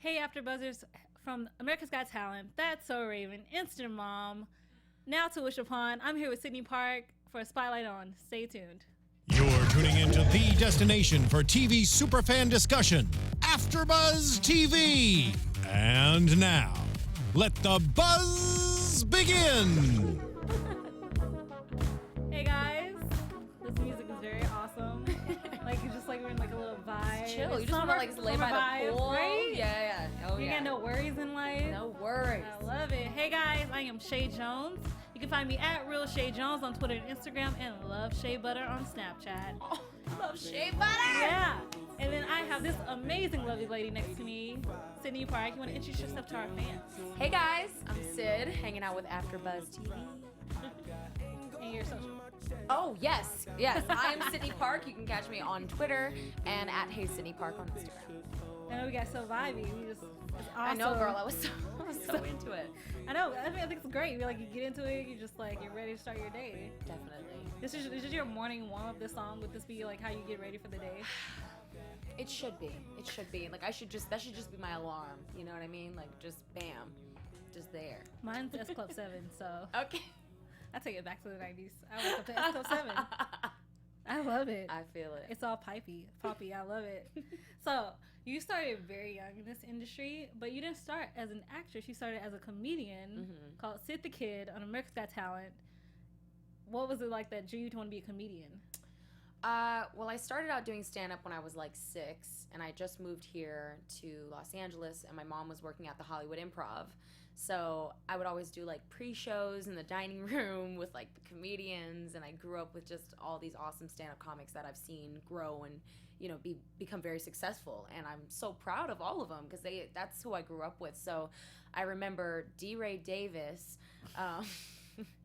Hey, AfterBuzzers from America's Got Talent, That's So Raven, Instant Mom, now to Wish Upon. I'm here with Sydney Park for a spotlight on. Stay tuned. You're tuning into the destination for TV superfan discussion, AfterBuzz TV. And now, let the buzz begin. Hey guys, this music is very awesome. Like it's just like we're in like a little vibe. Chill. You just want to like lay by the vibes, pool, right? Yeah. Oh you yeah. got no worries in life. No worries. I love it. Hey guys, I am Chae Jones. You can find me at Real Chae Jones on Twitter and Instagram, and Love Shea Butter on Snapchat. Oh, love shea butter. Yeah. And then I have this amazing, lovely lady next to me, Sydney Park. You want to introduce yourself to our fans? Hey guys, I'm Syd, hanging out with AfterBuzz TV. And your social. Oh yes. I am Sydney Park. You can catch me on Twitter and at Hey Sydney Park on Instagram. I know we got so vibey. It's awesome. I know, girl. I was so into it. I know. I think it's great. Like you get into it, you just like you're ready to start your day. Definitely. This is your morning warm up. This song, would this be like how you get ready for the day? It should be. Like that should just be my alarm. You know what I mean? Like just bam, just there. Mine's S Club 7, so Okay. I take it back to the 90s. I wake up to S Club 7. I love it. I feel it. It's all poppy. I love it. So you started very young in this industry, but you didn't start as an actress. You started as a comedian called Syd the Kid on America's Got Talent. What was it like that drew you to want to be a comedian? Well, I started out doing stand-up when I was like 6, and I just moved here to Los Angeles, and my mom was working at the Hollywood Improv. So I would always do like pre-shows in the dining room with like the comedians, and I grew up with just all these awesome stand-up comics that I've seen grow and, you know, become very successful. And I'm so proud of all of them because that's who I grew up with. So I remember D. Davis.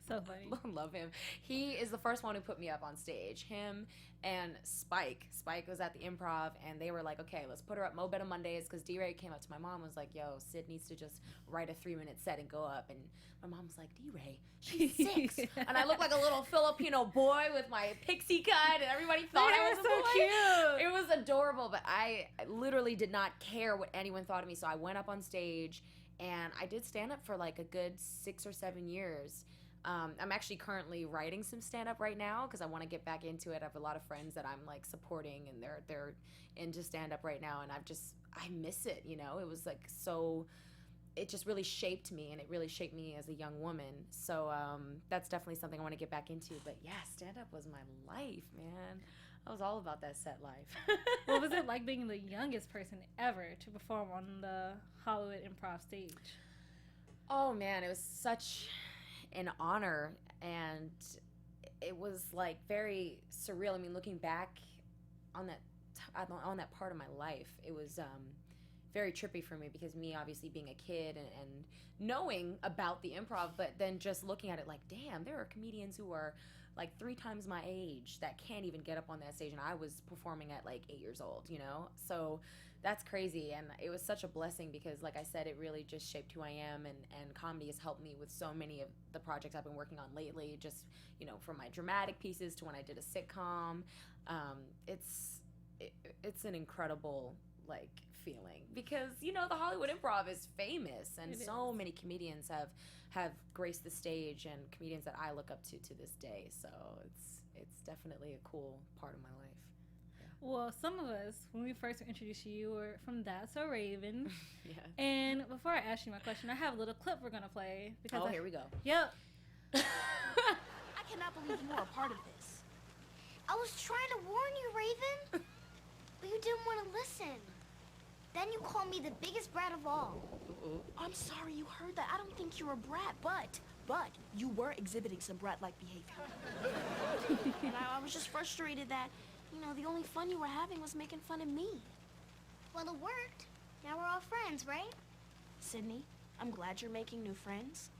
So funny. Love him. He is the first one who put me up on stage. Him and Spike. Spike was at the Improv, and they were like, okay, let's put her up Mo Better Mondays, because D-Ray came up to my mom and was like, yo, Syd needs to just write a 3-minute set and go up. And my mom was like, D-Ray, she's 6. And I looked like a little Filipino boy with my pixie cut, and everybody thought I was a so boy. cute. It was adorable, but I literally did not care what anyone thought of me. So I went up on stage, and I did stand up for like a good 6 or 7 years. I'm actually currently writing some stand-up right now because I want to get back into it. I have a lot of friends that I'm like supporting, and they're into stand-up right now, and I miss it, you know. It was like so, it just really shaped me, and it really shaped me as a young woman. So that's definitely something I want to get back into. But yeah, stand-up was my life, man. I was all about that set life. What was it like being the youngest person ever to perform on the Hollywood Improv stage? Oh man, it was such an honor, and it was like very surreal. I mean, looking back on that part of my life, it was very trippy for me, because me obviously being a kid and knowing about the improv, but then just looking at it like, damn, there are comedians who are like 3 times my age that can't even get up on that stage, and I was performing at like 8 years old, you know? So that's crazy, and it was such a blessing because, like I said, it really just shaped who I am, and comedy has helped me with so many of the projects I've been working on lately, just, you know, from my dramatic pieces to when I did a sitcom. It's an incredible, like, feeling, because, you know, the Hollywood Improv is famous, and so many comedians have graced the stage, and comedians that I look up to this day. So it's definitely a cool part of my life. Well, some of us, when we first introduced you, were from That's So Raven. Yeah. And before I ask you my question, I have a little clip we're going to play. Because here we go. Yep. I cannot believe you were a part of this. I was trying to warn you, Raven. But you didn't want to listen. Then you called me the biggest brat of all. I'm sorry you heard that. I don't think you're a brat, but you were exhibiting some brat-like behavior. And I was just frustrated that, you know, the only fun you were having was making fun of me. Well, it worked. Now we're all friends, right? Sydney, I'm glad you're making new friends,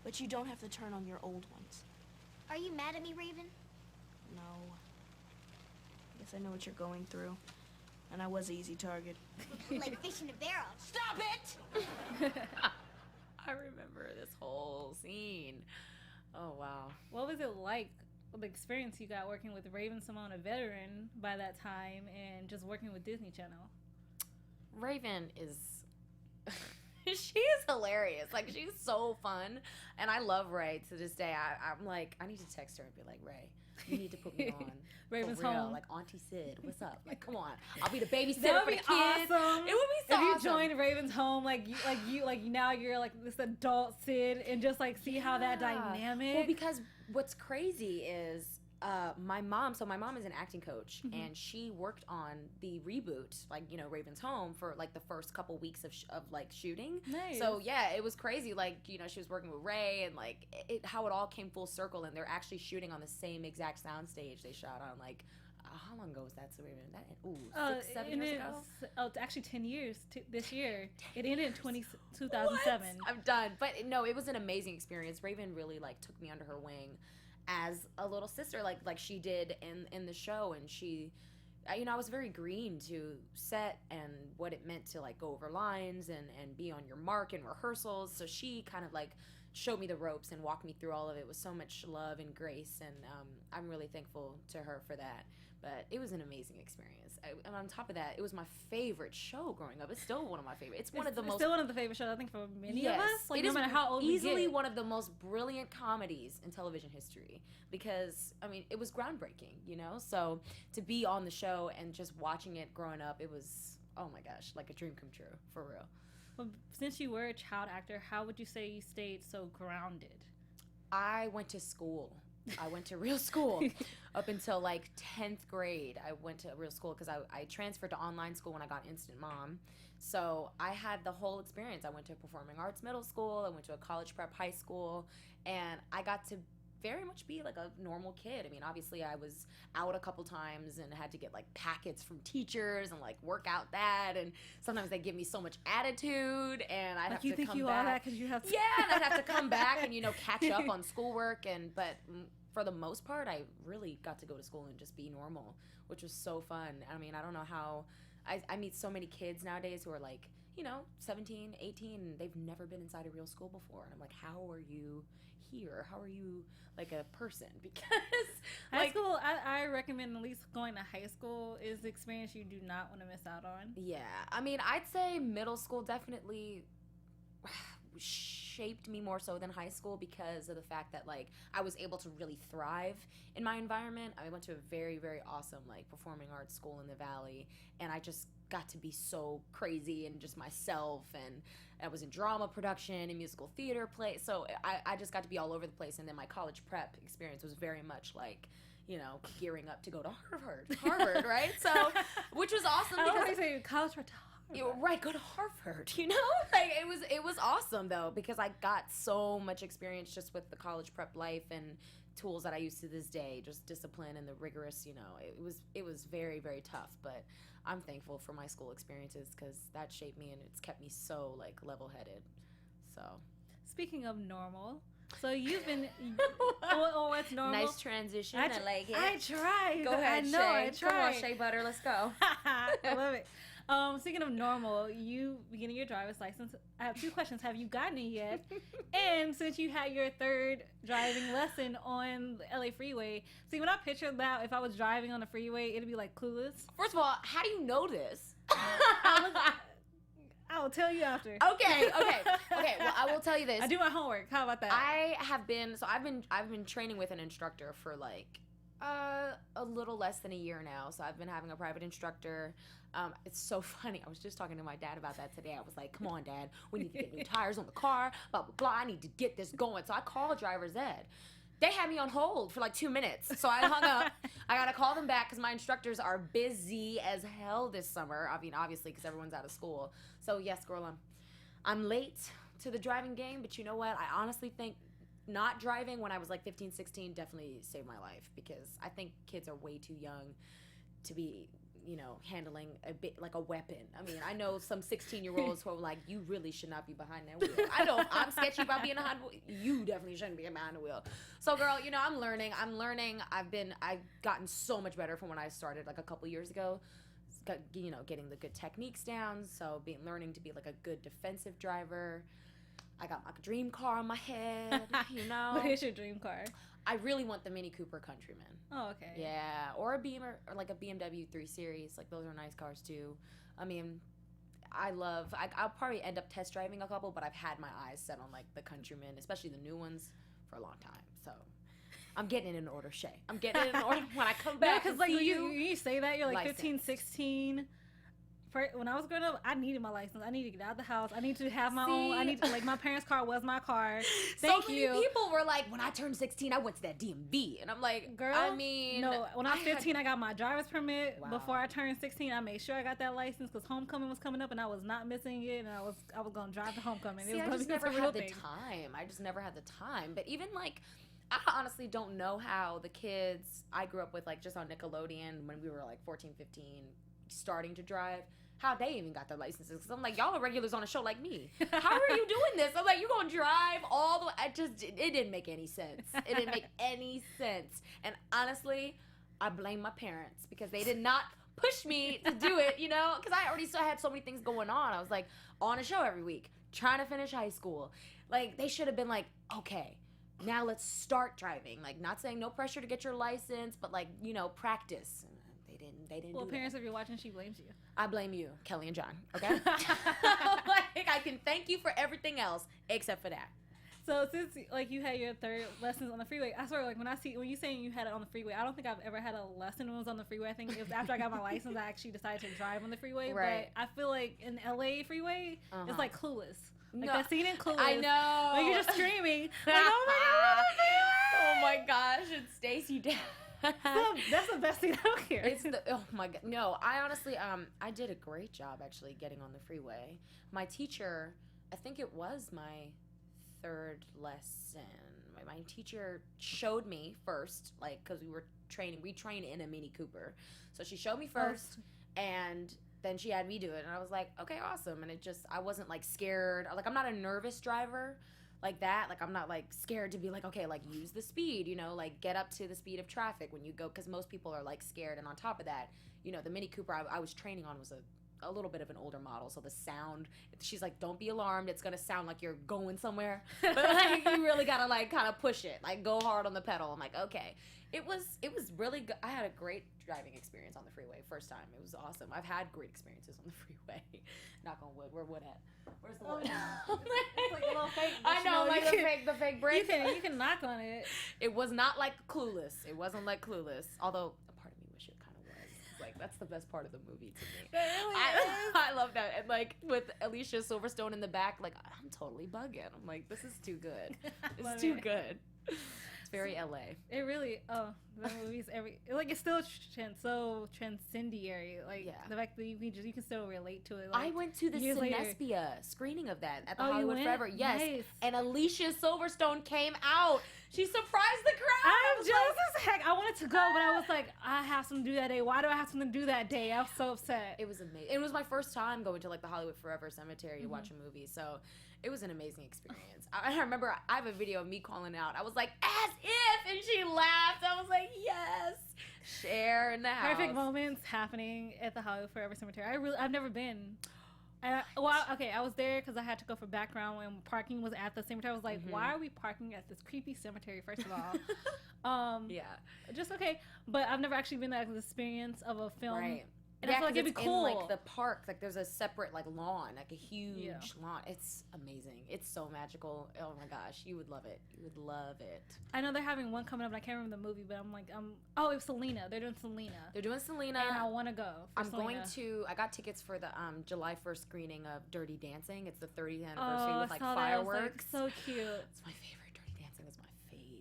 but you don't have to turn on your old ones. Are you mad at me, Raven? No. I guess I know what you're going through. And I was an easy target. Like fish in a barrel. Stop it! I remember this whole scene. Oh, wow. What was it like, the experience you got working with Raven Simone, a veteran by that time, and just working with Disney Channel? Raven is She is hilarious. Like, she's so fun. And I love Ray to this day. I'm like, I need to text her and be like, Ray, you need to put me on. Raven's for real. home. Like, Auntie Sid, what's up? Like, come on. I'll be the babysitter That for would the be kids. awesome. It would be so if you awesome. joined Raven's home, like now you're like this adult Sid, and just like see how that dynamic. Well, because what's crazy is my mom is an acting coach, and she worked on the reboot, like, you know, Raven's Home, for like the first couple weeks of like shooting. Nice. So yeah, it was crazy. Like, you know, she was working with Ray, and like how it all came full circle, and they're actually shooting on the same exact sound stage they shot on. Like, how long ago was that? So Raven, that 6, 7 years ago. It's actually 10 years this year. It ended in 2007. I'm done. But no, it was an amazing experience. Raven really like took me under her wing as a little sister, like she did in the show. And she, you know, I was very green to set and what it meant to like go over lines and be on your mark in rehearsals. So she kind of like showed me the ropes and walked me through all of it with so much love and grace, and I'm really thankful to her for that. But it was an amazing experience. And on top of that, it was my favorite show growing up. It's still one of my favorites. It's still one of the favorite shows, I think, for many yes, of us. Like, it no is matter how old easily we get. one of the most brilliant comedies in television history, because I mean, it was groundbreaking, you know. So to be on the show and just watching it growing up, it was, oh my gosh, like a dream come true, for real. Well, since you were a child actor, how would you say you stayed so grounded? I went to school. I went to real school up until like 10th grade. I went to real school because I transferred to online school when I got Instant Mom. So I had the whole experience. I went to a performing arts middle school. I went to a college prep high school. And I got to very much be like a normal kid. I mean, obviously I was out a couple times and had to get like packets from teachers and like work out that. And sometimes they give me so much attitude, and I'd have to come back. You think you all that because you have to. Yeah, and I'd have to come back and, you know, catch up on schoolwork. But for the most part, I really got to go to school and just be normal, which was so fun. I mean, I don't know how I meet so many kids nowadays who are like, you know, 17, 18, and they've never been inside a real school before. And I'm like, how are you here? How are you like a person? Because high school, I recommend at least going to high school is the experience you do not want to miss out on. Yeah, I mean, I'd say middle school definitely shaped me more so than high school, because of the fact that like I was able to really thrive in my environment. I went to a very, very awesome like performing arts school in the Valley, and I just got to be so crazy and just myself, and I was in drama production and musical theater play, so I just got to be all over the place. And then my college prep experience was very much like, you know, gearing up to go to Harvard, right? So, which was awesome. I always say college prep to Harvard. Right, go to Harvard, you know? Like, it was awesome though, because I got so much experience just with the college prep life and tools that I use to this day, just discipline and the rigorous, you know, it was very, very tough, but I'm thankful for my school experiences because that shaped me and it's kept me so like level-headed. So speaking of normal, so you've been what's normal? Nice transition. I like it. I tried. Go ahead, I know, Chae. I tried. Come on, Shea Butter, let's go. I love it. Speaking of normal, you beginning your driver's license. I have 2 questions. Have you gotten it yet? And since you had your 3rd driving lesson on the LA freeway, see, when I pictured that, if I was driving on the freeway, it'd be like Clueless. First of all, how do you know this? I'll tell you after. Okay. Well, I will tell you this. I do my homework. How about that? I've been training with an instructor for like a little less than a year now. So I've been having a private instructor. It's so funny. I was just talking to my dad about that today. I was like, come on, Dad. We need to get new tires on the car, blah, blah, blah. I need to get this going. So I called driver's ed. They had me on hold for like 2 minutes. So I hung up. I got to call them back because my instructors are busy as hell this summer. I mean, obviously, because everyone's out of school. So yes, girl, I'm late to the driving game. But you know what? I honestly think not driving when I was like 15, 16 definitely saved my life, because I think kids are way too young to be, you know, handling a bit like a weapon. I mean, I know some 16-year-olds who are like, you really should not be behind that wheel. I know I'm sketchy about being behind the wheel. You definitely shouldn't be behind the wheel. So girl, you know, I'm learning. I've gotten so much better from when I started like a couple years ago. You know, getting the good techniques down. So learning to be like a good defensive driver. I got my dream car on my head, you know. What is your dream car? I really want the Mini Cooper Countryman. Oh, okay. Yeah, or a Beamer, or like a BMW 3 Series. Like, those are nice cars too. I mean, I'll probably end up test driving a couple, but I've had my eyes set on like the Countryman, especially the new ones, for a long time. So I'm getting it in order, Chae. I'm getting it in order when I come back. Because like you say that you're like 15, 16. When I was growing up, I needed my license. I needed to get out of the house. I need to have my own. I need to, like, my parents' car was my car. Thank you. So many people were like, when I turned 16, I went to that DMV. And I'm like, girl, I mean. No, when I was 15, I got my driver's permit. Wow. Before I turned 16, I made sure I got that license because homecoming was coming up and I was not missing it. And I was going to drive to homecoming. See, I just never had the time. I just never had the time. But even, like, I honestly don't know how the kids I grew up with, like, just on Nickelodeon when we were, like, 14, 15, starting to drive, how they even got their licenses. Because I'm like, y'all are regulars on a show like me. How are you doing this? I'm like, you gonna drive all the way? It didn't make any sense. It didn't make any sense. And honestly, I blame my parents because they did not push me to do it, you know? Because I already still had so many things going on. I was like on a show every week, trying to finish high school. Like, they should have been like, okay, now let's start driving. Like, not saying no pressure to get your license, but like, you know, practice. They didn't well, do parents, that. if you're watching, she blames you. I blame you, Kelly and John, okay? Like, I can thank you for everything else except for that. So since, like, you had your third lessons on the freeway, I swear, like, when you saying you had it on the freeway, I don't think I've ever had a lesson when it was on the freeway. I think it was after I got my license, I actually decided to drive on the freeway. Right. But I feel like in LA freeway, it's like Clueless. Like, No, that scene in Clueless. I know. Like, you're just screaming. Like, oh my God. Oh my gosh, it's Stacey down. That's the best thing. I don't care. It's oh my God. No, I honestly, I did a great job actually getting on the freeway. My teacher, I think it was my third lesson. My teacher showed me first, like, because we train in a Mini Cooper. So she showed me first, and then she had me do it, and I was like, okay, awesome. And I wasn't like scared. Like, I'm not a nervous driver like that. Like, I'm not like scared to be like, okay, like, use the speed, you know, like, get up to the speed of traffic when you go, because most people are like scared. And on top of that, you know, the Mini Cooper I was training on was a little bit of an older model, so the sound, she's like, don't be alarmed, it's gonna sound like you're going somewhere, but like, you really gotta like kind of push it, like, go hard on the pedal. I'm like, okay. It was really good. I had a great driving experience on the freeway first time. It was awesome. I've had great experiences on the freeway. Knock on wood. Where wood at? Where's the wood? It's like a little fake. I know, like the fake brick. You can knock on it. It was not like Clueless. It wasn't like Clueless. Although a part of me wish it kind of was. It's like, that's the best part of the movie to me. Really I love that. And like with Alicia Silverstone in the back, like, I'm totally bugging. I'm like, this is too good. It's too good. It's very LA. It really, the movies it's still so transcendiary. Like, the fact that you can still relate to it. Like, I went to the Cinespia screening of that at the Hollywood Forever. Yes. Nice. And Alicia Silverstone came out. She surprised the crowd. I'm jealous as heck. I wanted to go, but I was like, I have something to do that day. Why do I have something to do that day? I was so upset. It was amazing. It was my first time going to like the Hollywood Forever Cemetery to watch a movie. So it was an amazing experience. I remember I have a video of me calling out. I was like, as if, and she laughed. I was like, yes, share in the house. Perfect moments happening at the Hollywood Forever Cemetery. I've never been. I was there because I had to go for background when parking was at the cemetery. I was like, why are we parking at this creepy cemetery, first of all? Yeah. Just okay. But I've never actually been to the experience of a film. Right. And I feel like it'd be cool. In, like, the park, like, there's a separate, like, lawn, like a huge lawn. It's amazing. It's so magical. Oh my gosh, you would love it. You would love it. I know they're having one coming up, and I can't remember the movie, but I'm like, oh, it was Selena. They're doing Selena. And I want to go. I got tickets for the July 1st screening of Dirty Dancing. It's the 30th anniversary with like fireworks. That was, like, so cute. It's my favorite. Dirty Dancing is my favorite.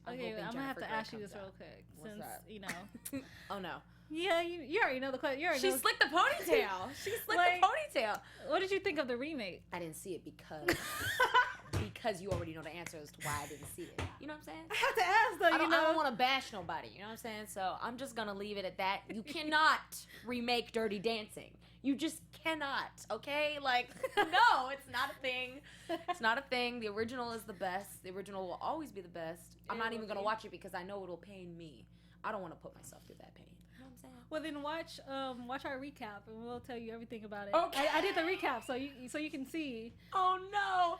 Okay, I'm gonna have to ask you this real quick, since you know. Oh no. Yeah, you already know the question. She slicked the ponytail. She slicked the ponytail. What did you think of the remake? I didn't see it because you already know the answer as to why I didn't see it. You know what I'm saying? I have to ask though. I don't want to bash nobody. You know what I'm saying? So I'm just gonna leave it at that. You cannot remake Dirty Dancing. You just cannot. Okay? Like, no, it's not a thing. It's not a thing. The original is the best. The original will always be the best. I'm not even gonna watch it because I know it'll pain me. I don't want to put myself through that pain. Well, then watch our recap, and we'll tell you everything about it. Okay. I did the recap, so you can see. Oh no!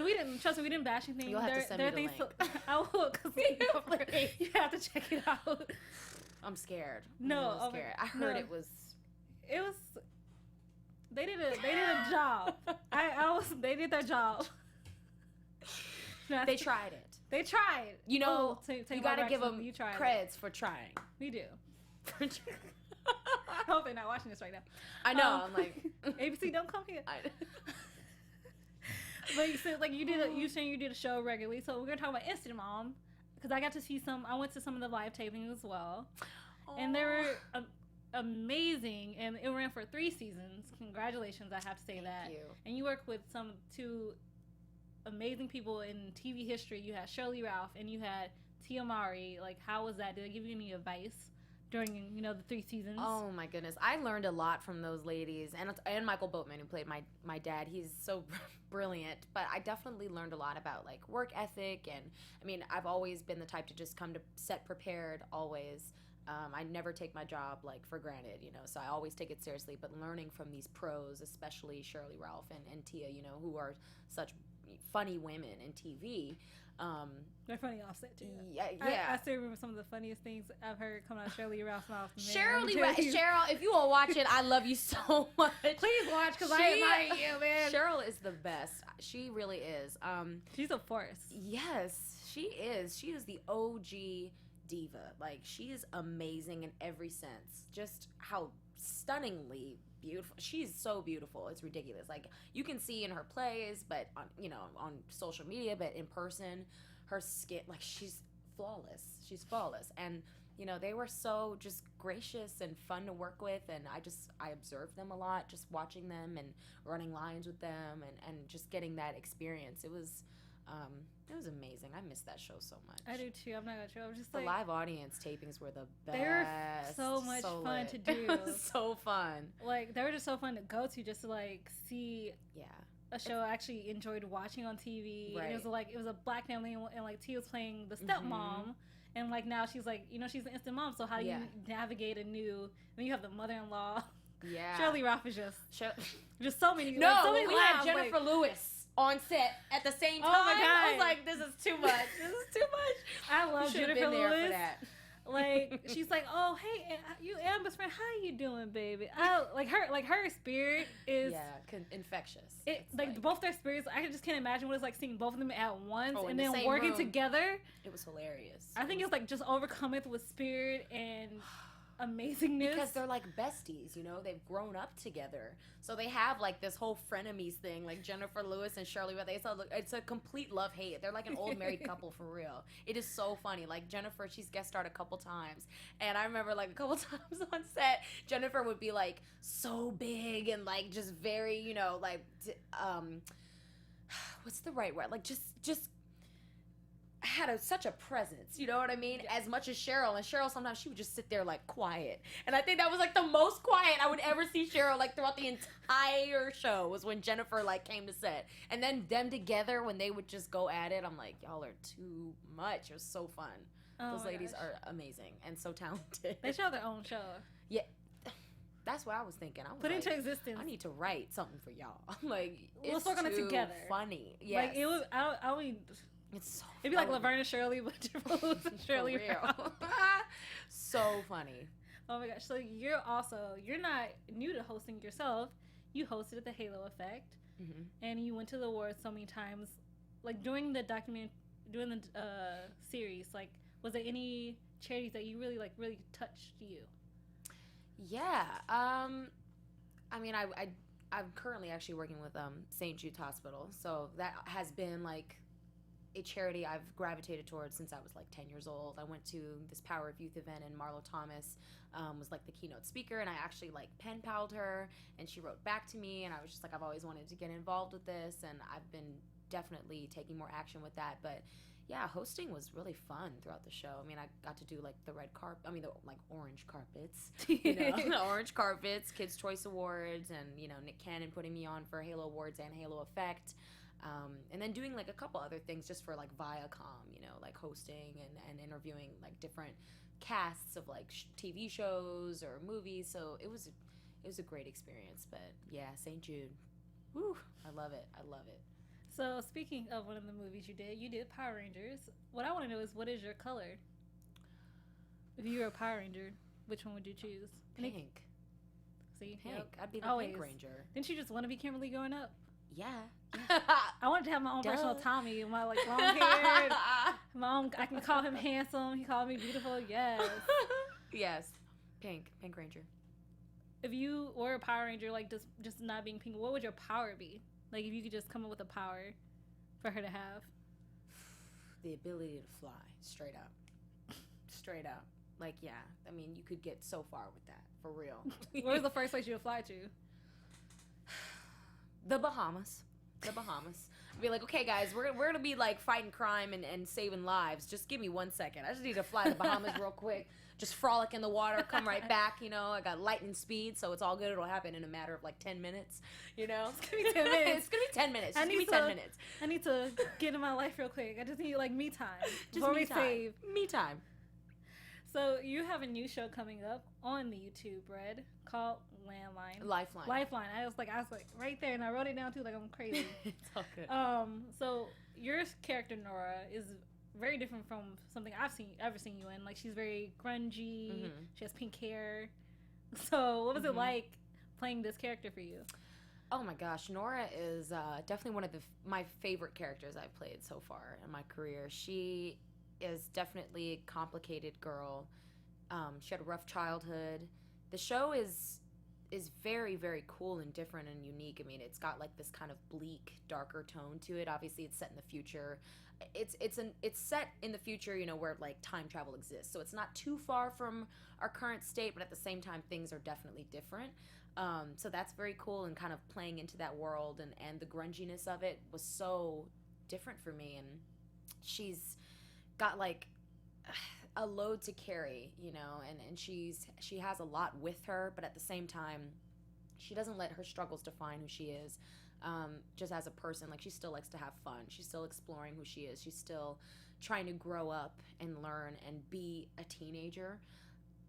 We didn't bash anything. You'll have to send me the link. I will, because you have to check it out. I'm scared. I'm scared. I heard it was. they did a job. They did their job. They tried it. They tried. You know, take you gotta give them creds it. for trying. We do. I hope they're not watching this right now. I know. I'm like, ABC, don't come here. But you said like you saying you did a show regularly, so we're gonna talk about Instant Mom because I got to see some. I went to some of the live tapings as well, and they were amazing. And it ran for 3 seasons. Congratulations, I have to say that. Thank you. And you worked with two amazing people in TV history. You had Shirley Ralph and you had Tia Mowry. Like, how was that? Did they give you any advice during the 3 seasons? Oh my goodness, I learned a lot from those ladies, and Michael Boatman, who played my dad. He's so brilliant. But I definitely learned a lot about like work ethic, and I mean, I've always been the type to just come to set prepared always. I never take my job like for granted, so I always take it seriously. But learning from these pros, especially Shirley Ralph and Tia, who are such funny women in TV. They're funny offset too. Yeah. I still remember some of the funniest things I've heard come out of Shirley Ralph's mouth. Cheryl, if you will watch it, I love you so much. Please watch because I admire you, man. Cheryl is the best. She really is. She's a force. Yes, she is. She is the OG diva. Like, she is amazing in every sense. Just how stunningly beautiful. She's so beautiful. It's ridiculous. Like, you can see in her plays, but on social media, but in person, her skin, like, she's flawless. She's flawless. And they were so just gracious and fun to work with, and I observed them a lot, just watching them and running lines with them and just getting that experience. It was amazing. I miss that show so much. I do too. I'm not gonna show. I'm just the live audience tapings were the best. They were so much fun to do. It was so fun. Like, they were just so fun to go to, just to like see. Yeah. A show I actually enjoyed watching on TV. Right. And it was a black family, and like Tia was playing the stepmom, and like now she's like she's an instant mom. So how do you navigate then you have the mother-in-law. Yeah. Shirley Ralph is just so many. No, like, so many we had Jennifer Lewis on set at the same time. Oh my God. I was like, this is too much. This is too much. I love Jennifer Lewis. There for that. Like, she's like, oh, hey, you Amber's friend, how you doing, baby? Her spirit is infectious. Both their spirits. I just can't imagine what it's like seeing both of them at once and then the working room. Together. It was hilarious. I think it's like just overcoming with spirit and amazingness, because they're like besties, they've grown up together, so they have like this whole frenemies thing, like Jennifer Lewis and Shirley. But it's a complete love-hate. They're like an old married couple for real. It is so funny. Like, Jennifer, she's guest starred a couple times, and I remember like a couple times on set, Jennifer would be like so big and like just very what's the right word, like just had such a presence, you know what I mean? As much as Cheryl, and Cheryl sometimes she would just sit there like quiet, and I think that was like the most quiet I would ever see Cheryl like throughout the entire show was when Jennifer like came to set, and then them together when they would just go at it. I'm like, y'all are too much. It was so fun. Those ladies are amazing and so talented. They should have their own show. Yeah. That's what I was thinking. I was put into existence. I need to write something for y'all. Like, let's work on it together. Funny. Yes. Like, it was. I mean, it's so it'd be like Laverne and Shirley, but Jennifer Lewis and Shirley Ralph. So funny. Oh my gosh! So you're not new to hosting yourself. You hosted at the Halo Effect, and you went to the awards so many times. Like, during the series, like, was there any charities that you really touched you? Yeah. I mean, I'm currently actually working with St. Jude's Hospital, so that has been like a charity I've gravitated towards since I was like 10 years old. I went to this Power of Youth event, and Marlo Thomas was like the keynote speaker, and I actually like pen palled her, and she wrote back to me, and I was just like, I've always wanted to get involved with this, and I've been definitely taking more action with that. But yeah, hosting was really fun throughout the show. I mean, I got to do like the orange carpets, the orange carpets, Kids' Choice Awards, and Nick Cannon putting me on for Halo Awards and Halo Effect. And then doing like a couple other things just for like Viacom, like hosting and interviewing like different casts of like TV shows or movies. So it was a great experience. But yeah, St. Jude, woo, I love it. So speaking of one of the movies you did Power Rangers. What I want to know is, what is your color? If you were a Power Ranger, which one would you choose? Pink. See, Pink. yep. I'd be the Always. Pink Ranger. Didn't you just want to be Kimberly growing up? Yeah. I wanted to have my own Duh. personal Tommy, my like long hair. My own. I can call him handsome. He called me beautiful. Yes. Yes. Pink Ranger. If you were a Power Ranger, like just not being pink, what would your power be? Like if you could just come up with a power for her to have. The ability to fly, straight up. Straight up. Like, yeah. I mean, you could get so far with that, for real. Where's the first place you would fly to? The Bahamas. The Bahamas. I'd be like, okay, guys, we're gonna be like fighting crime and saving lives. Just give me 1 second. I just need to fly to the Bahamas real quick. Just frolic in the water, come right back. You know, I got lightning speed, so it's all good. It'll happen in a matter of like 10 minutes. You know, It's gonna be 10 minutes. It's gonna be 10 minutes. Just give me 10 minutes. I need to get in my life real quick. I just need like me time Just before me we time. save. Me time. So you have a new show coming up on the YouTube, Red, called Lifeline. Lifeline. I was like right there, and I wrote it down too, like I'm crazy. It's all good. So your character Nora is very different from something I've ever seen you in. Like she's very grungy. Mm-hmm. She has pink hair. So what was it like playing this character for you? Oh my gosh, Nora is definitely one of my favorite characters I've played so far in my career. She is definitely a complicated girl. She had a rough childhood. The show is very, very cool and different and unique. I mean, it's got like this kind of bleak, darker tone to it. Obviously, it's set in the future. It's set in the future, you know, where like time travel exists. So it's not too far from our current state, but at the same time, things are definitely different. So that's very cool, and kind of playing into that world and the grunginess of it was so different for me. And she's got like a load to carry, you know, and she has a lot with her, but at the same time, she doesn't let her struggles define who she is. Just as a person, like she still likes to have fun. She's still exploring who she is. She's still trying to grow up and learn and be a teenager,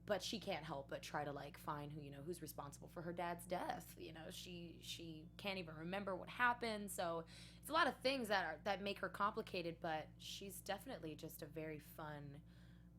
but she can't help but try to like find who's responsible for her dad's death. You know, she can't even remember what happened. So it's a lot of things that make her complicated, but she's definitely just a very fun,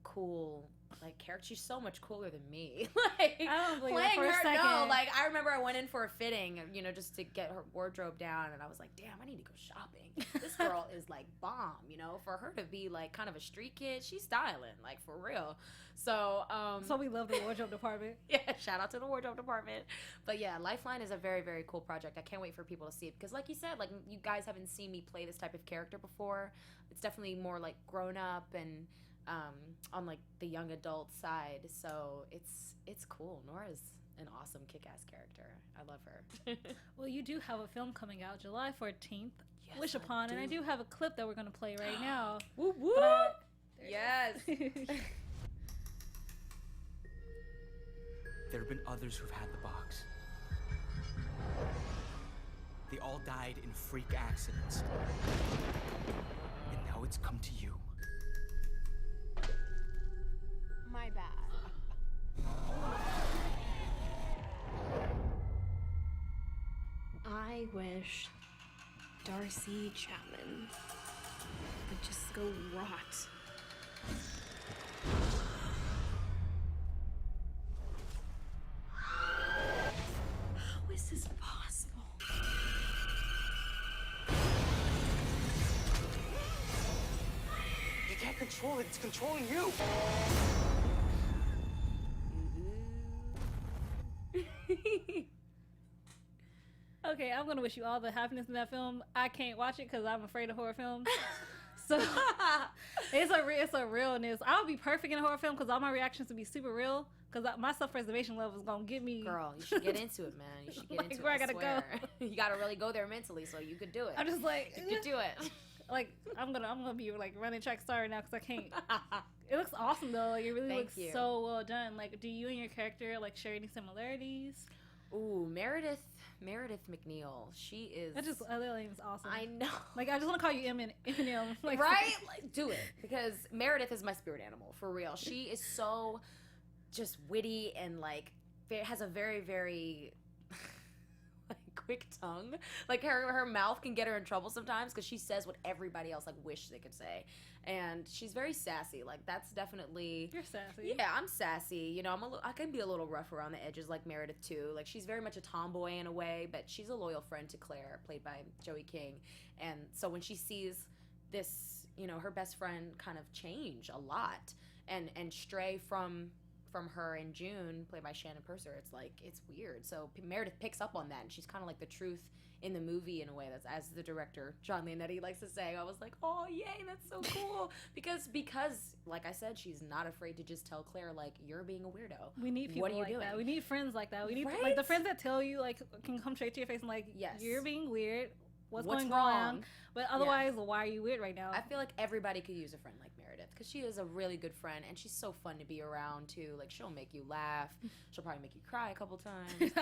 cool like character. She's so much cooler than me. Like I don't believe playing that for a her. second. No, like I remember I went in for a fitting, you know, just to get her wardrobe down, and I was like, damn, I need to go shopping. This girl is like bomb, you know. For her to be like kind of a street kid, she's styling, like for real. So So we love the wardrobe department. yeah, shout out to the wardrobe department. But yeah, Lifeline is a very, very cool project. I can't wait for people to see it, because like you said, like you guys haven't seen me play this type of character before. It's definitely more like grown up and on like the young adult side. So it's cool. Nora's an awesome kick-ass character. I love her. Well, you do have a film coming out July 14th. Yes, Wish I Upon, and I do have a clip that we're going to play right now. Woo woo! Yes. There have been others who've had the box. They all died in freak accidents. And now it's come to you. My bad. I wish Darcy Chapman would just go rot. How is this possible? You can't control it. It's controlling you. Okay, I'm going to wish you all the happiness in that film. I can't watch it because I'm afraid of horror films. So it's a realness. I'll be perfect in a horror film because all my reactions would be super real, because my self-preservation level is going to get me. Girl, you should get into it, man. You should get Like, into where it. I gotta swear. You gotta really go there mentally, so you could do it. I'm just like, You could do it. like I'm gonna be like running track star right now because I can't. It looks awesome though. Like it really Thank looks you. so well done. Like, do you and your character like share any similarities? Ooh, Meredith McNeil. She is. That name is awesome. I know. Like, I just want to call you Eminem. Like, Right? Like, do it. Because Meredith is my spirit animal, for real. She is so just witty and, like, has a very, very, like, quick tongue. Like her mouth can get her in trouble sometimes because she says what everybody else like wish they could say. And she's very sassy. Like that's definitely. You're sassy. Yeah, I'm sassy. You know, I can be a little rough around the edges like Meredith too. Like she's very much a tomboy in a way, but she's a loyal friend to Claire, played by Joey King. And so when she sees this, you know, her best friend kind of change a lot and stray from her in June, played by Shannon Purser, it's like, it's weird. So Meredith picks up on that, and she's kind of like the truth in the movie in a way. That's, as the director John Leonetti likes to say, I was like, oh yay, that's so cool. because like I said, she's not afraid to just tell Claire, like, you're being a weirdo. We need people like that. We need friends like that. We need like the friends that tell you, like, can come straight to your face and like, yes, you're being weird. What's going wrong? on? But otherwise, why are you weird right now? I feel like everybody could use a friend like Meredith because she is a really good friend and she's so fun to be around too. Like she'll make you laugh. She'll probably make you cry a couple times.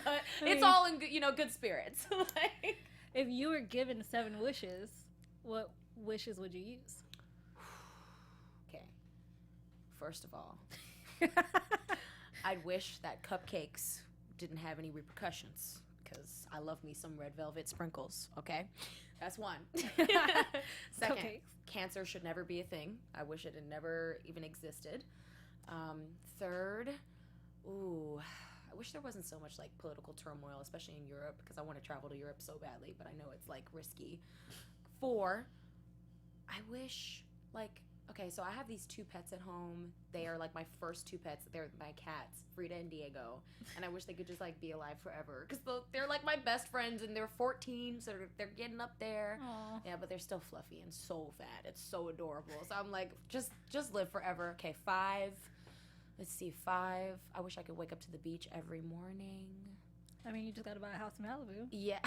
But it's all in good spirits. Like, if you were given 7 wishes, what wishes would you use? Okay. First of all, I'd wish that cupcakes didn't have any repercussions. Because I love me some red velvet sprinkles, okay? That's one. Second, Cupcakes. Cancer should never be a thing. I wish it had never even existed. Third, I wish there wasn't so much, like, political turmoil, especially in Europe, because I want to travel to Europe so badly, but I know it's, like, risky. 4, I wish, like, okay, so I have these 2 pets at home. They are like my first 2 pets. They're my cats, Frida and Diego. And I wish they could just like be alive forever. Because they're like my best friends and they're 14, so they're getting up there. Aww. Yeah, but they're still fluffy and so fat. It's so adorable. So I'm like, just live forever. Okay, 5. Let's see, 5. I wish I could wake up to the beach every morning. I mean, you just got to buy a house in Malibu. Yeah.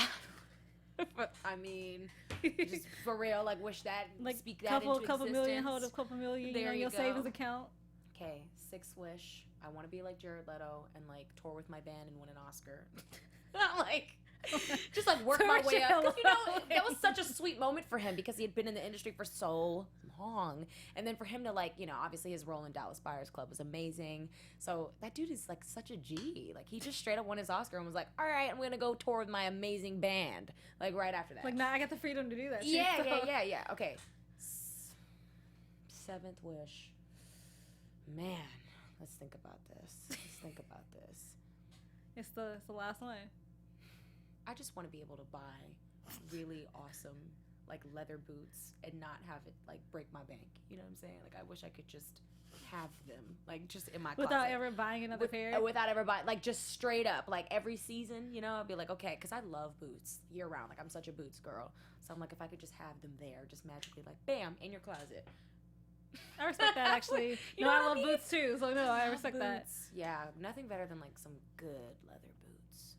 But I mean, just for real, like wish that, like speak that couple into existence. Million, hold a couple million There in you your go. savings account. Okay, 6th wish. I want to be like Jared Leto and like tour with my band and win an Oscar. Like, just like work my way up. 'Cause, you know, that was such a sweet moment for him because he had been in the industry for so long. And then for him to like, you know, obviously his role in Dallas Buyers Club was amazing. So that dude is like such a G. Like he just straight up won his Oscar and was like, all right, I'm going to go tour with my amazing band. Like right after that. Like now I got the freedom to do that. Yeah, shit, so. yeah. Okay. 7th wish. Man, let's think about this. It's the last one. I just want to be able to buy really awesome like leather boots and not have it like break my bank. You know what I'm saying? Like I wish I could just have them like just in my closet. Without ever buying another pair? Without ever buying, like just straight up, like every season, you know, I'd be like, okay, because I love boots year round. Like I'm such a boots girl. So I'm like, if I could just have them there, just magically like bam, in your closet. I respect that actually. You no, know I what love boots too, so no, I respect that. Boots. Yeah, nothing better than like some good leather boots.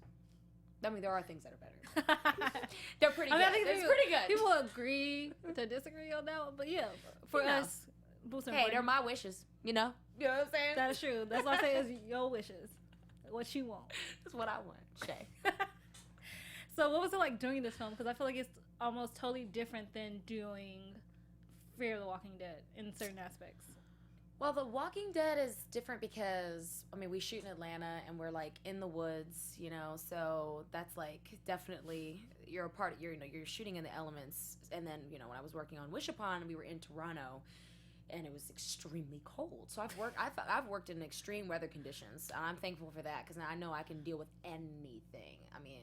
I mean, there are things that are better. They're pretty good. It's pretty good. People agree to disagree on that one, but yeah, for us, boots are important. They're my wishes, you know? You know what I'm saying? That's true. That's what I say is your wishes. What you want. That's what I want, Chae. So what was it like doing this film? Because I feel like it's almost totally different than doing Fear of the Walking Dead in certain aspects. Well, The Walking Dead is different because, I mean, we shoot in Atlanta and we're like in the woods, you know, so that's like definitely, you're shooting in the elements. And then, you know, when I was working on Wish Upon, we were in Toronto and it was extremely cold. So I've worked in extreme weather conditions. And I'm thankful for that because now I know I can deal with anything. I mean,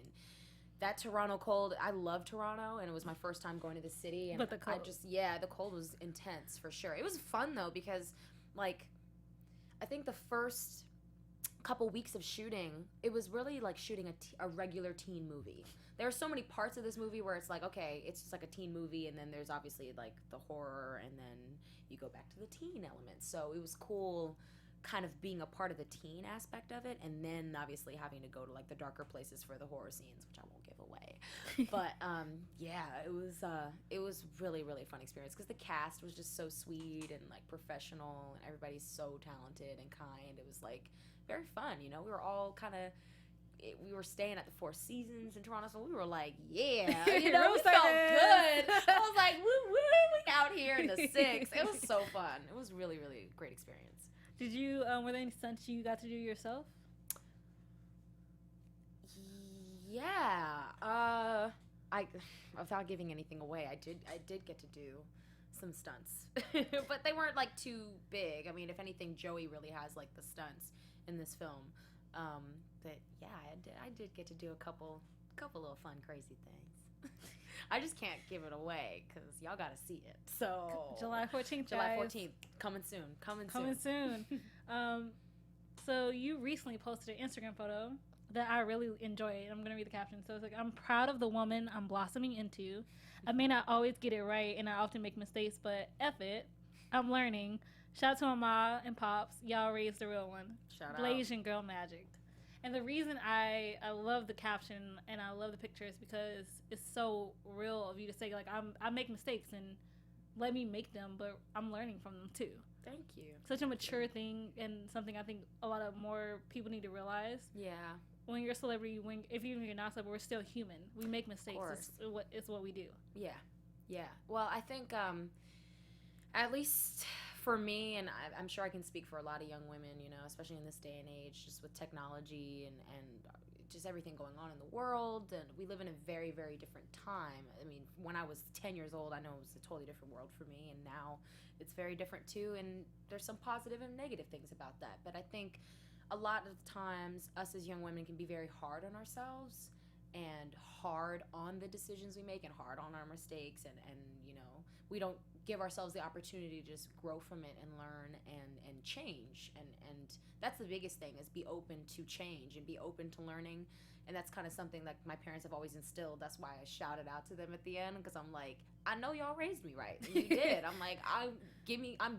that Toronto cold, I love Toronto, and it was my first time going to the city. And but the cold. the cold was intense for sure. It was fun though because, like, I think the first couple weeks of shooting, it was really like shooting a regular teen movie. There are so many parts of this movie where it's like, okay, it's just like a teen movie, and then there's obviously like the horror, and then you go back to the teen element. So it was cool kind of being a part of the teen aspect of it, and then obviously having to go to like the darker places for the horror scenes, which I won't give away. But yeah, it was really, really fun experience because the cast was just so sweet and like professional, and everybody's so talented and kind. It was like very fun, you know. We were all kind of, we were staying at the Four Seasons in Toronto, so we were like, yeah, you know, it felt good. I was like, woo woo, we out here in the 6. It was so fun. It was really, really great experience. Did you, were there any stunts you got to do yourself? Yeah. I without giving anything away, I did get to do some stunts, but they weren't like too big. I mean, if anything, Joey really has like the stunts in this film. But yeah, I did get to do a couple little fun, crazy things. I just can't give it away because y'all gotta see it. So July 14th. July guys. 14th, coming soon. Coming soon. So you recently posted an Instagram photo that I really enjoyed. I'm gonna read the caption. So it's like, I'm proud of the woman I'm blossoming into. I may not always get it right, and I often make mistakes, but F it, I'm learning. Shout out to my mom and pops. Y'all raised the real one. Shout out. Blasian girl magic. And the reason I love the caption and I love the picture is because it's so real of you to say, like, I make mistakes and let me make them, but I'm learning from them too. Thank you. Such a mature thing and something I think a lot of more people need to realize. Yeah. When you're a celebrity, if even if you're not a celebrity, we're still human. We make mistakes. It's what we do. Yeah. Yeah. Well, I think at least for me, and I'm sure I can speak for a lot of young women, you know, especially in this day and age, just with technology and just everything going on in the world, and we live in a very, very different time. I mean, when I was 10 years old, I know it was a totally different world for me, and now it's very different too, and there's some positive and negative things about that. But I think a lot of times us as young women can be very hard on ourselves and hard on the decisions we make and hard on our mistakes, and you know, we don't give ourselves the opportunity to just grow from it and learn and change, and that's the biggest thing, is be open to change and be open to learning. And that's kind of something that my parents have always instilled. That's why I shouted out to them at the end, because I'm like, I know y'all raised me right. And you did. I'm like, I'm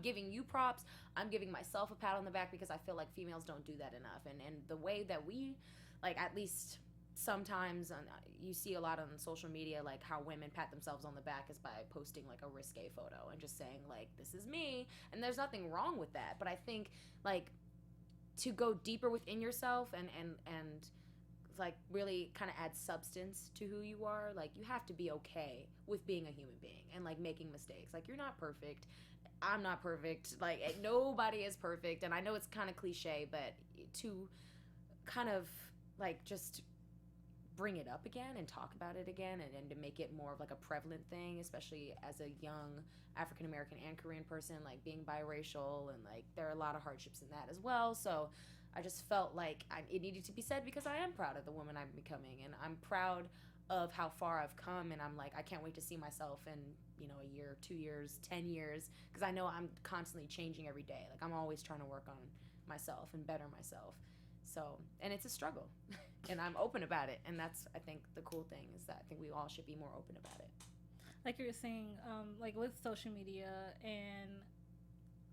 giving you props. I'm giving myself a pat on the back, because I feel like females don't do that enough. And the way that we, like, at least sometimes you see a lot on social media, like how women pat themselves on the back is by posting like a risque photo and just saying like, this is me. And there's nothing wrong with that. But I think like to go deeper within yourself and like really kind of add substance to who you are, like you have to be okay with being a human being and like making mistakes. Like, you're not perfect. I'm not perfect. Like, nobody is perfect. And I know it's kind of cliche, but to kind of like just bring it up again and talk about it again, and to make it more of like a prevalent thing, especially as a young African American and Korean person, like being biracial, and like there are a lot of hardships in that as well. So I just felt like it needed to be said, because I am proud of the woman I'm becoming, and I'm proud of how far I've come, and I'm like, I can't wait to see myself in, you know, a year, 2 years, 10 years, because I know I'm constantly changing every day. Like, I'm always trying to work on myself and better myself. So, and it's a struggle, and I'm open about it, and that's, I think, the cool thing, is that I think we all should be more open about it. Like you were saying, like with social media and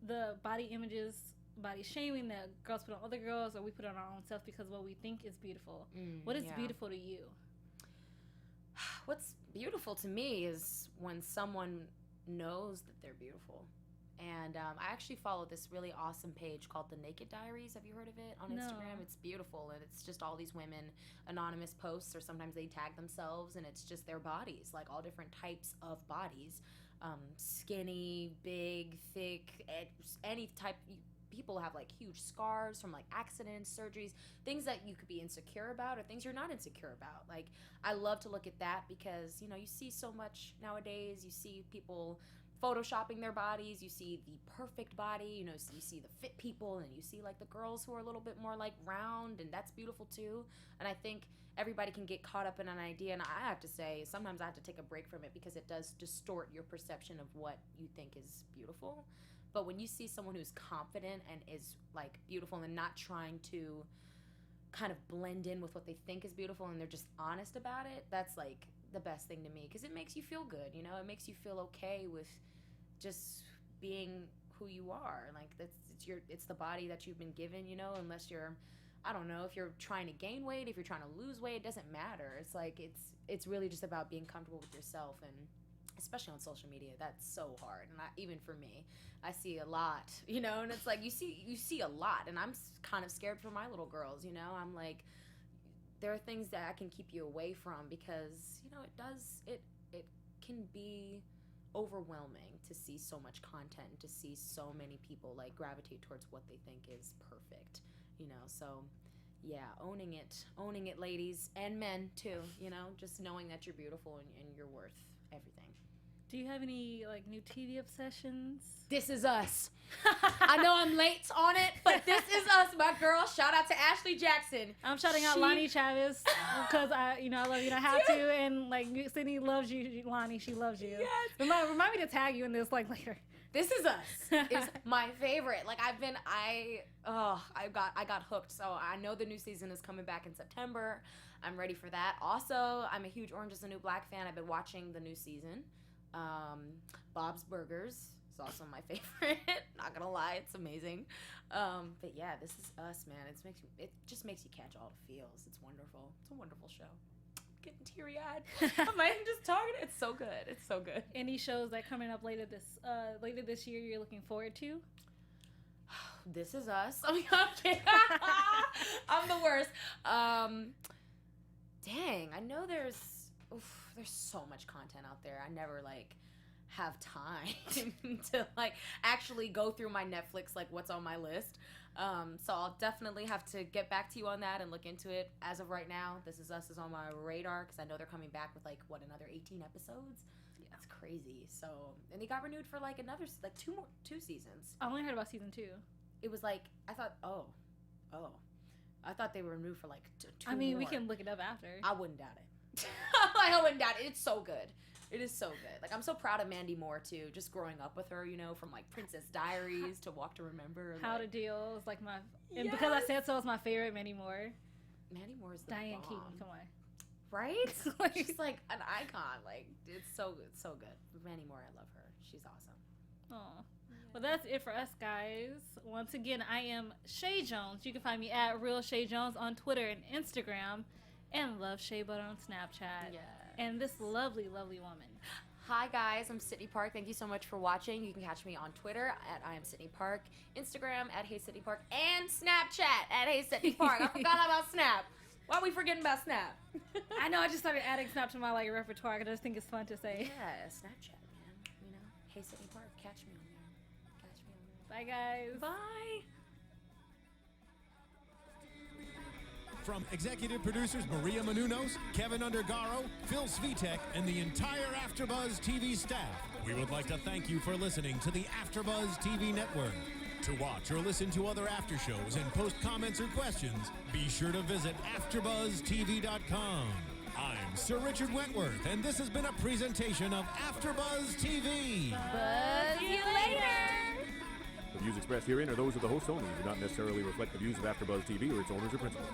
the body images, body shaming that girls put on other girls, or we put on our own self because what we think is beautiful. What is beautiful to you? What's beautiful to me is when someone knows that they're beautiful. And I actually follow this really awesome page called The Naked Diaries. Have you heard of it on Instagram? It's beautiful, and it's just all these women, anonymous posts, or sometimes they tag themselves, and it's just their bodies, like all different types of bodies, skinny, big, thick, any type. People have like huge scars from like accidents, surgeries, things that you could be insecure about, or things you're not insecure about. Like, I love to look at that, because, you know, you see so much nowadays. You see people photoshopping their bodies, you see the perfect body, you know, so you see the fit people, and you see like the girls who are a little bit more like round, and that's beautiful too. And I think everybody can get caught up in an idea, and I have to say, sometimes I have to take a break from it, because it does distort your perception of what you think is beautiful. But when you see someone who's confident and is like beautiful and not trying to kind of blend in with what they think is beautiful, and they're just honest about it, that's like the best thing to me, because it makes you feel good, you know. It makes you feel okay with just being who you are. Like, it's the body that you've been given, you know, unless you're, I don't know, if you're trying to gain weight, if you're trying to lose weight, it doesn't matter. It's like it's really just about being comfortable with yourself, and especially on social media, that's so hard. And even for me, I see a lot, you know, and it's like you see a lot, and I'm kind of scared for my little girls, you know. I'm like, there are things that I can keep you away from, because, you know, it can be overwhelming to see so much content, to see so many people like gravitate towards what they think is perfect, you know. So yeah, owning it, ladies and men too. You know, just knowing that you're beautiful and you're worth everything. Do you have any like new TV obsessions? This Is Us. I know I'm late on it, but This Is Us, my girl. Shout out to Ashley Jackson. I'm shouting out Lonnie Chavez because I love you. I have to, and like Sydney loves you, Lonnie. She loves you. Yes. Remind me to tag you in this like later. This Is Us is my favorite. Like I got hooked. So I know the new season is coming back in September. I'm ready for that. Also, I'm a huge Orange Is the New Black fan. I've been watching the new season. Bob's Burgers is also my favorite. Not gonna lie, it's amazing. But yeah, This Is Us, man. It just makes you catch all the feels. It's wonderful. It's a wonderful show. Getting teary-eyed. I'm just talking. It's so good. It's so good. Any shows that coming up later this year you're looking forward to? This Is Us. I mean, I'm kidding. I'm the worst. Dang, I know there's so much content out there. I never have time to actually go through my Netflix, what's on my list. So I'll definitely have to get back to you on that and look into it. As of right now, This Is Us is on my radar because I know they're coming back with another 18 episodes. Yeah, that's crazy. So, and they got renewed for another two seasons. I only heard about season 2. It was I thought, I thought they were renewed for 2 I mean, more. we can look it up after. I wouldn't doubt it. I wouldn't doubt it. It's so good. It is so good. I'm so proud of Mandy Moore too. Just growing up with her, from Princess Diaries to Walk to Remember. How to Deal is and Yes. because I said so, it's my favorite. Mandy Moore. Mandy Moore is the Diane bomb. Keaton, come on. Right? She's an icon. It's so good, so good. Mandy Moore, I love her. She's awesome. Oh. Well, that's it for us, guys. Once again, I am Chae Jones. You can find me at Real Chae Jones on Twitter and Instagram, and Love Chae Butter on Snapchat. Yeah. And this lovely, lovely woman. Hi guys, I'm Sydney Park. Thank you so much for watching. You can catch me on Twitter at I am Sydney Park, Instagram at Hey Sydney Park, and Snapchat at Hey Sydney Park. I forgot about Snap. Why are we forgetting about Snap? I know, I just started adding Snap to my repertoire. I just think it's fun to say. Yeah, Snapchat, man. Hey Sydney Park, catch me on there. Bye, guys. Bye. From executive producers Maria Menounos, Kevin Undergaro, Phil Svitek, and the entire AfterBuzz TV staff, we would like to thank you for listening to the AfterBuzz TV network. To watch or listen to other after shows and post comments or questions, be sure to visit AfterBuzzTV.com. I'm Sir Richard Wentworth, and this has been a presentation of AfterBuzz TV. Buzz you later. The views expressed herein are those of the hosts only and do not necessarily reflect the views of AfterBuzz TV or its owners or principals.